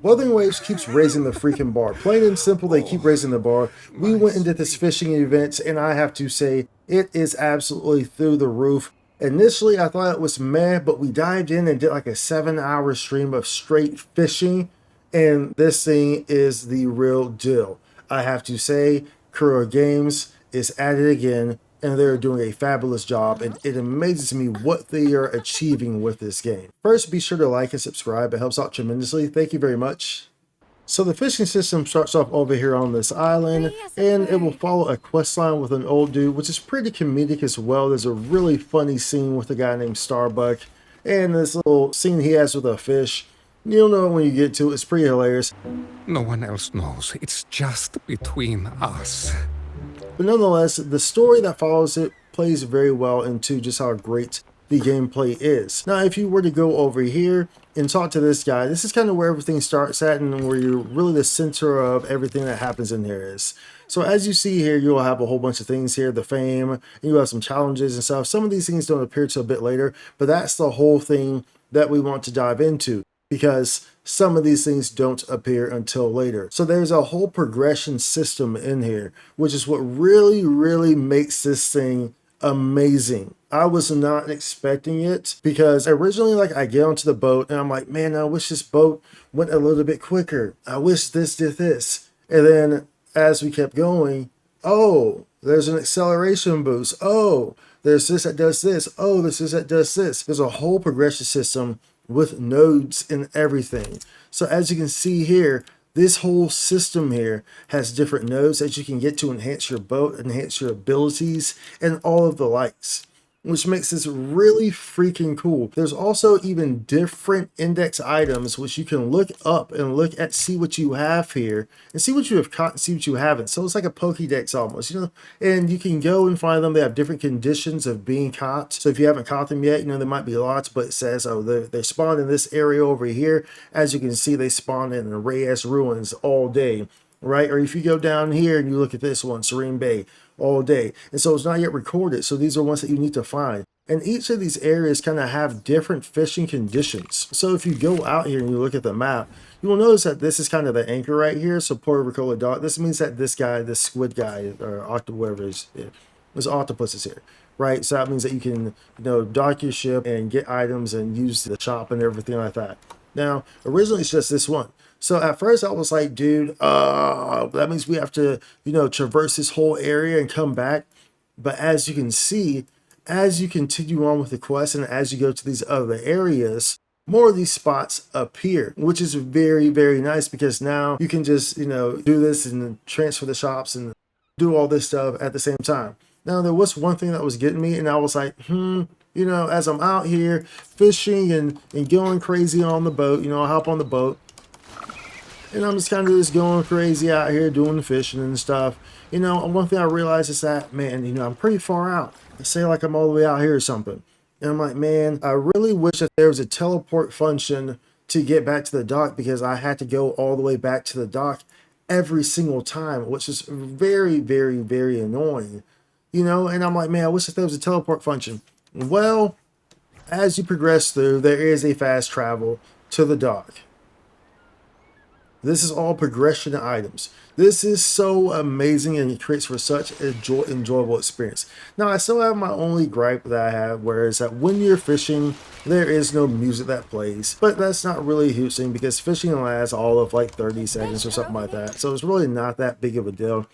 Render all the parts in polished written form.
Wuthering Waves keeps raising the freaking bar. Plain and simple, they keep raising the bar. We went and did this fishing event, and I have to say, it is absolutely through the roof. Initially, I thought it was meh, but we dived in and did like a 7 hour stream of straight fishing, and this thing is the real deal. I have to say, Kuro Games is at it again, and they're doing a fabulous job, and it amazes me what they are achieving with this game. First, be sure to like and subscribe. It helps out tremendously. Thank you very much. So the fishing system starts off over here on this island, and it will follow a quest line with an old dude, which is pretty comedic as well. There's a really funny scene with a guy named Starbuck, and this little scene he has with a fish. You'll know it when you get to it. It's pretty hilarious. No one else knows. It's just between us. But nonetheless, the story that follows it plays very well into just how great the gameplay is. Now, if you were to go over here and talk to this guy, this is kind of where everything starts at and where you're really the center of everything that happens in here is. So as you see here, you'll have a whole bunch of things here, the fame, and you have some challenges and stuff. Some of these things don't appear till a bit later, but that's the whole thing that we want to dive into, because some of these things don't appear until later. So there's a whole progression system in here, which is what really makes this thing amazing. I was not expecting it, because originally, like, I get onto the boat and I'm like, man, I wish this boat went a little bit quicker. I wish this did this. And then as we kept going, oh, there's an acceleration boost. Oh, there's this that does this. Oh, there's this that does this. There's a whole progression system with nodes and everything. So as you can see here, this whole system here has different nodes that you can get to enhance your boat, enhance your abilities, and all of the likes, which makes this really freaking cool. There's also even different index items which you can look up and look at, see what you have here, and see what you have caught and see what you haven't. So it's like a Pokédex almost, you know, and you can go and find them. They have different conditions of being caught. So if you haven't caught them yet, you know, there might be lots, but it says, oh, they spawn in this area over here. As you can see, they spawn in the Reyes Ruins all day, right? Or if you go down here and you look at this one, Serene Bay, all day. And so it's not yet recorded. So these are ones that you need to find. And each of these areas kind of have different fishing conditions. So if you go out here and you look at the map, you will notice that this is kind of the anchor right here. So Puerto Ricola Dock. This means that this guy, this squid guy, or whatever is, this octopus is here, right? So that means that you can, you know, dock your ship and get items and use the shop and everything like that. Now, originally it's just this one. So at first I was like, dude, that means we have to, you know, traverse this whole area and come back. But as you can see, as you continue on with the quest and as you go to these other areas, more of these spots appear, which is very nice, because now you can just, you know, do this and transfer the shops and do all this stuff at the same time. Now, there was one thing that was getting me, and I was like, you know, as I'm out here fishing and going crazy on the boat, you know, I hop on the boat, and I'm just kind of just going crazy out here doing the fishing and stuff. You know, one thing I realized is that, man, you know, I'm pretty far out. Say like I'm all the way out here or something. And I'm like, man, I really wish that there was a teleport function to get back to the dock, because I had to go all the way back to the dock every single time, which is very annoying. You know, and I'm like, man, I wish that there was a teleport function. Well, as you progress through, there is a fast travel to the dock. This is all progression items. This is so amazing, and it creates for such an enjoyable experience. Now, I still have my only gripe that I have, whereas that when you're fishing, there is no music that plays. But that's not really a huge thing, because fishing lasts all of like 30 seconds or something like that. So it's really not that big of a deal.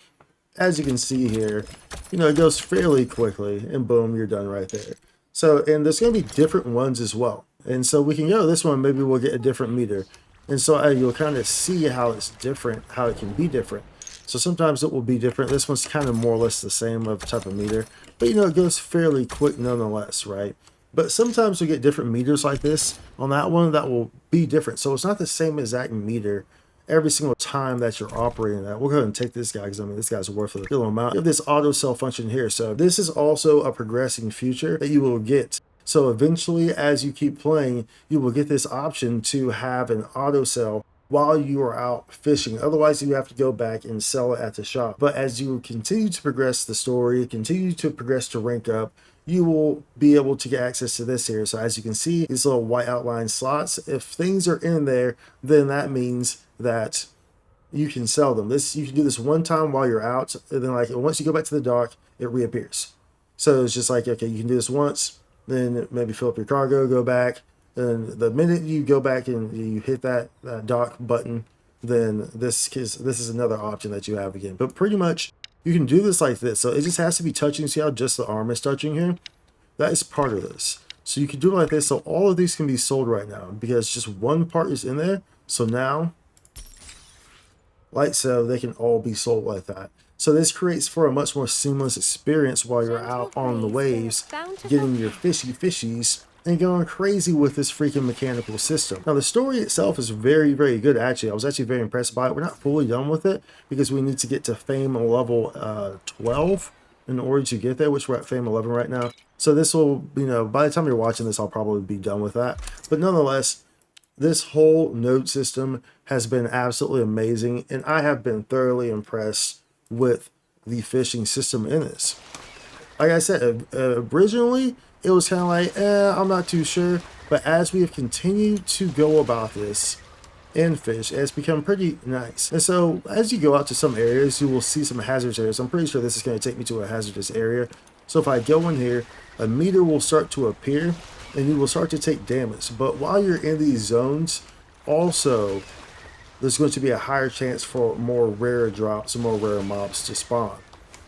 As you can see here, you know, it goes fairly quickly, and boom, you're done right there. So, and there's going to be different ones as well. And so we can go this one, maybe we'll get a different meter. And so you'll kind of see how it's different, how it can be different. So sometimes it will be different. This one's kind of more or less the same of type of meter, but you know, it goes fairly quick nonetheless, right? But sometimes we get different meters like this on that one that will be different. So it's not the same exact meter every single time that you're operating that. We'll go ahead and take this guy, because I mean, this guy's worth a little amount. You have this auto sell function here. So this is also a progressing feature that you will get. So eventually, as you keep playing, you will get this option to have an auto sell while you are out fishing. Otherwise, you have to go back and sell it at the shop. But as you continue to progress the story, continue to progress to rank up, you will be able to get access to this here. So as you can see, these little white outline slots, if things are in there, then that means that you can sell them. You can do this one time while you're out, and then like once you go back to the dock, it reappears. So it's just like, okay, you can do this once, then maybe fill up your cargo, go back, and the minute you go back and you hit that dock button, then this is another option that you have again. But pretty much you can do this like this. So it just has to be touching. See how just the arm is touching here? That is part of this. So you can do it like this. So all of these can be sold right now because just one part is in there. So now, like so, they can all be sold like that. So this creates for a much more seamless experience while you're out on the waves, getting your fishies and going crazy with this freaking mechanical system. Now the story itself is very, very good actually. I was actually very impressed by it. We're not fully done with it because we need to get to fame level 12 in order to get there, which we're at fame 11 right now. So this will, by the time you're watching this, I'll probably be done with that. But nonetheless, this whole node system has been absolutely amazing, and I have been thoroughly impressed with the fishing system in this. Like I said, originally it was kind of like, I'm not too sure, but as we have continued to go about this and fish, it's become pretty nice. And so as you go out to some areas, you will see some hazardous areas. I'm pretty sure this is going to take me to a hazardous area. So if I go in here, a meter will start to appear and you will start to take damage. But while you're in these zones, also there's going to be a higher chance for more rare drops and more rare mobs to spawn.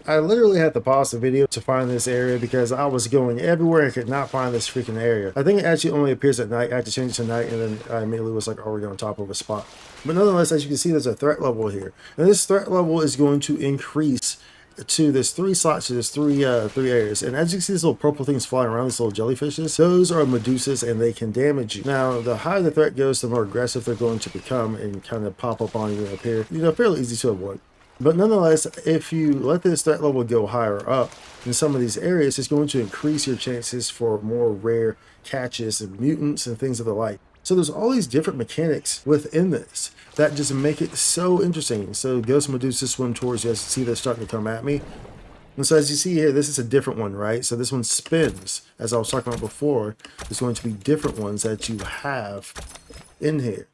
I literally had to pause the video to find this area because I was going everywhere and could not find this freaking area. I think it actually only appears at night. I had to change it to night, and then I immediately was like already on top of a spot. But nonetheless, as you can see, there's a threat level here. And this threat level is going to increase to this 3 slots, to this three areas. And as you can see, these little purple things flying around, these little jellyfishes, those are medusas and they can damage you. Now, the higher the threat goes, the more aggressive they're going to become and kind of pop up on you and appear. Fairly easy to avoid. But nonetheless, if you let this threat level go higher up in some of these areas, it's going to increase your chances for more rare catches and mutants and things of the like. So there's all these different mechanics within this that just make it so interesting. So Ghost Medusa swim towards you. As you see, they're starting to come at me. And so as you see here, this is a different one, right? So this one spins. As I was talking about before, there's going to be different ones that you have in here.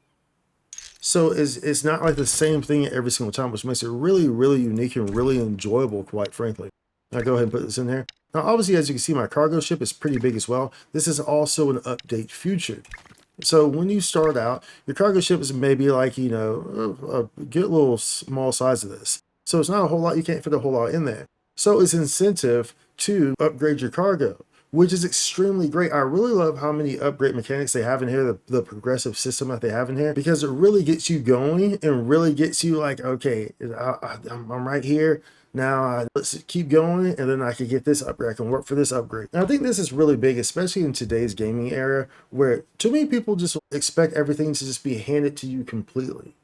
So it's not like the same thing every single time, which makes it really, really unique and really enjoyable, quite frankly. Now go ahead and put this in there. Now, obviously, as you can see, my cargo ship is pretty big as well. This is also an update featured. So when you start out, your cargo ship is maybe like, a good little small size of this. So it's not a whole lot. You can't fit a whole lot in there. So it's incentive to upgrade your cargo, which is extremely great. I really love how many upgrade mechanics they have in here, the progressive system that they have in here, because it really gets you going and really gets you like, okay, I'm right here. Now let's keep going, and then I can get this upgrade. I can work for this upgrade. And I think this is really big, especially in today's gaming era, where too many people just expect everything to just be handed to you completely.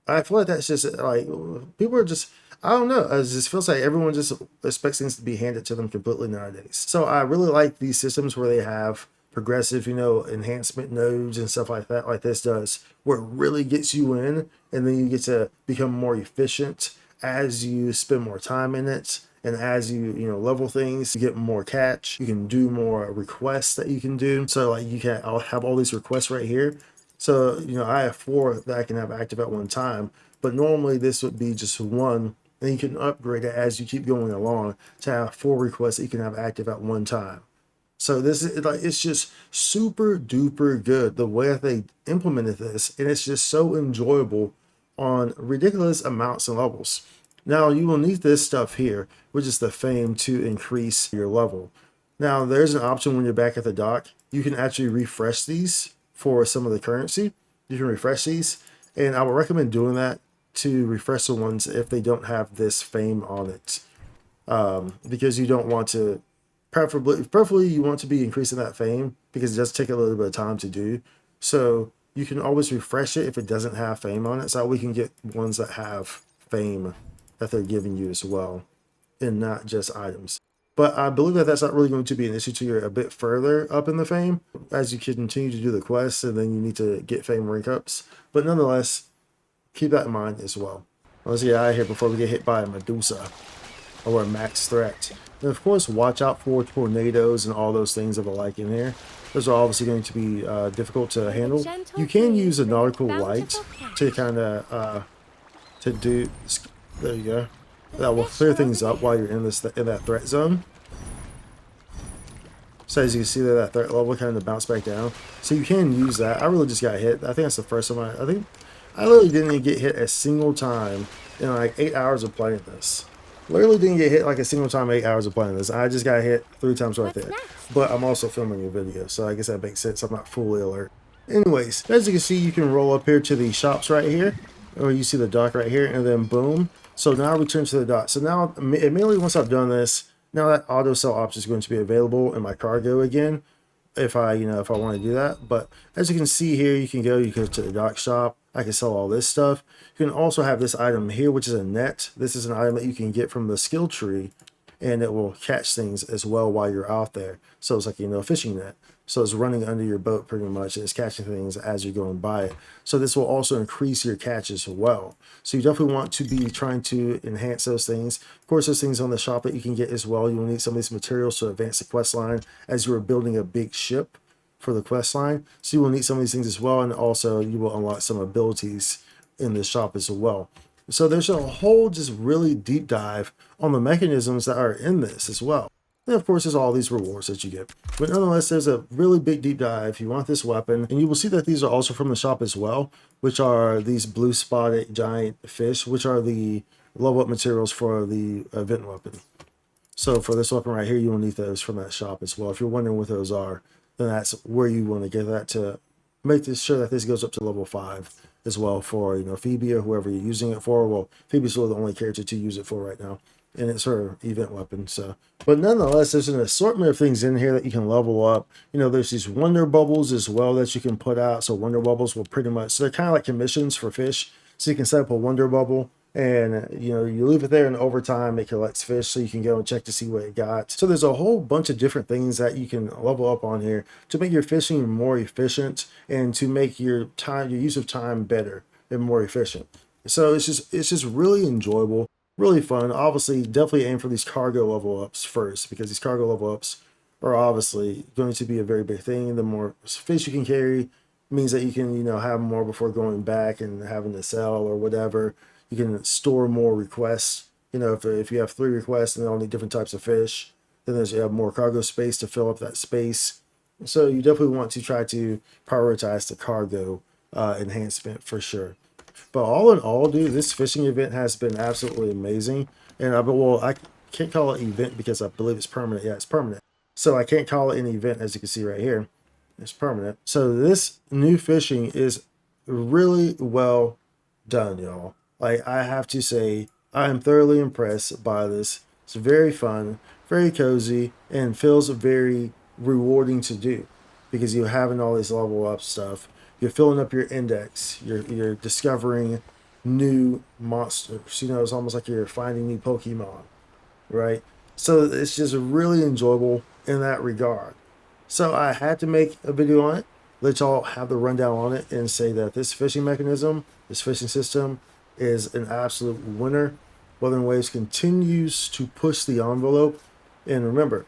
I feel like that's just like, people are just, I don't know, it just feels like everyone just expects things to be handed to them completely nowadays. So I really like these systems where they have progressive, enhancement nodes and stuff like that, like this does, where it really gets you in, and then you get to become more efficient as you spend more time in it. And as you, level things, you get more catch. You can do more requests that you can do. So like I'll have all these requests right here. So, I have 4 that I can have active at one time, but normally this would be just 1, and you can upgrade it as you keep going along to have 4 requests that you can have active at one time. So this is like, it's just super duper good the way that they implemented this, and it's just so enjoyable on ridiculous amounts and levels. Now you will need this stuff here, which is the fame, to increase your level. Now there's an option when you're back at the dock. You can actually refresh these for some of the currency. You can refresh these, and I would recommend doing that to refresh the ones if they don't have this fame on it, because you don't want to, preferably you want to be increasing that fame because it does take a little bit of time to do. So you can always refresh it if it doesn't have fame on it, so we can get ones that have fame that they're giving you as well, and not just items. But I believe that that's not really going to be an issue till you're a bit further up in the fame, as you continue to do the quests, and then you need to get fame rank ups. But nonetheless, keep that in mind as well. Let's get out of here before we get hit by a Medusa. or a max threat. And of course, watch out for tornadoes and all those things of the like in here. Those are obviously going to be difficult to handle. You can use a nautical light to kind of to do. There you go. That will clear things up while you're in that threat zone. So as you can see there, that threat level kind of bounced back down. So you can use that. I really just got hit. I think that's the first time I think I literally didn't get hit a single time in like 8 hours of playing this. Literally didn't get hit like a single time in 8 hours of playing this. I just got hit 3 times right there. But I'm also filming a video, so I guess that makes sense. I'm not fully alert. Anyways, as you can see, you can roll up here to the shops right here, or you see the dock right here, and then boom. So now I return to the dock. So now immediately once I've done this, now that auto sell option is going to be available in my cargo again, if I want to do that. But as you can see here, you can go to the dock shop. I can sell all this stuff. You can also have this item here, which is a net. This is an item that you can get from the skill tree, and it will catch things as well while you're out there. So it's like, a fishing net. So it's running under your boat pretty much, and it's catching things as you're going by it. So this will also increase your catch as well. So you definitely want to be trying to enhance those things. Of course, those things on the shop that you can get as well. You will need some of these materials to advance the quest line as you are building a big ship for the quest line. So you will need some of these things as well, and also you will unlock some abilities in the shop as well. So there's a whole just really deep dive on the mechanisms that are in this as well. And of course, there's all these rewards that you get. But nonetheless, there's a really big deep dive. You want this weapon, and you will see that these are also from the shop as well, which are these blue spotted giant fish, which are the level up materials for the event weapon. So for this weapon right here, you will need those from that shop as well. If you're wondering what those are, then that's where you want to get that to make sure that this goes up to level 5 as well for Phoebe or whoever you're using it for. Well, Phoebe's really the only character to use it for right now, and it's her event weapon. So, but nonetheless, there's an assortment of things in here that you can level up. There's these wonder bubbles as well that you can put out. So wonder bubbles will pretty much, so they're kind of like commissions for fish. So you can set up a wonder bubble, and you leave it there, and over time it collects fish, so you can go and check to see what it got. So there's a whole bunch of different things that you can level up on here to make your fishing more efficient and to make your use of time better and more efficient. So it's just really enjoyable, really fun. Obviously, definitely aim for these cargo level ups first, because these cargo level ups are obviously going to be a very big thing. The more fish you can carry means that you can have more before going back and having to sell or whatever. You can store more requests. If you have 3 requests and they all need different types of fish, then you have more cargo space to fill up that space. So you definitely want to try to prioritize the cargo enhancement for sure. But all in all, dude, this fishing event has been absolutely amazing. And I can't call it event because I believe it's permanent. Yeah, it's permanent. So I can't call it an event, as you can see right here. It's permanent. So this new fishing is really well done, y'all. Like, I have to say, I am thoroughly impressed by this. It's very fun, very cozy, and feels very rewarding to do, because you're having all this level up stuff. You're filling up your index. You're discovering new monsters. It's almost like you're finding new Pokemon, right? So it's just really enjoyable in that regard. So I had to make a video on it, let y'all have the rundown on it, and say that this fishing mechanism, this fishing system, is an absolute winner. Wuthering Waves continues to push the envelope. And remember,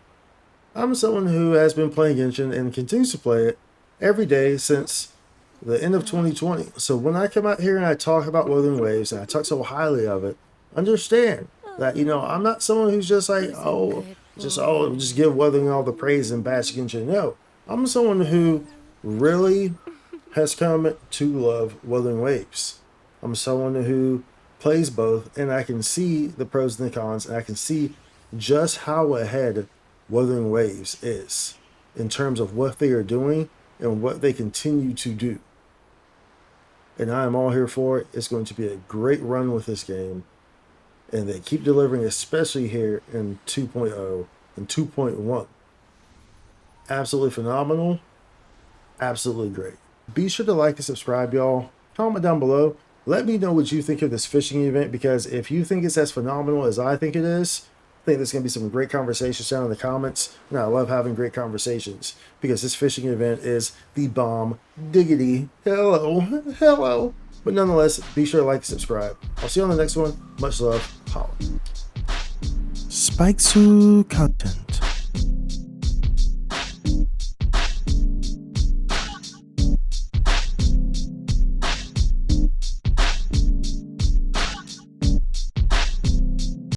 I'm someone who has been playing Genshin and continues to play it every day since the end of 2020. So when I come out here and I talk about Wuthering Waves and I talk so highly of it, understand that I'm not someone who's just like, just give Wuthering all the praise and bash Genshin. No, I'm someone who really has come to love Wuthering Waves. I'm someone who plays both, and I can see the pros and the cons, and I can see just how ahead Wuthering Waves is in terms of what they are doing and what they continue to do. And I am all here for it. It's going to be a great run with this game, and they keep delivering, especially here in 2.0 and 2.1. Absolutely phenomenal. Absolutely great. Be sure to like and subscribe, y'all. Comment down below. Let me know what you think of this fishing event, because if you think it's as phenomenal as I think it is, I think there's going to be some great conversations down in the comments. And I love having great conversations, because this fishing event is the bomb diggity. Hello. But nonetheless, be sure to like and subscribe. I'll see you on the next one. Much love. Holla. Spikesu content.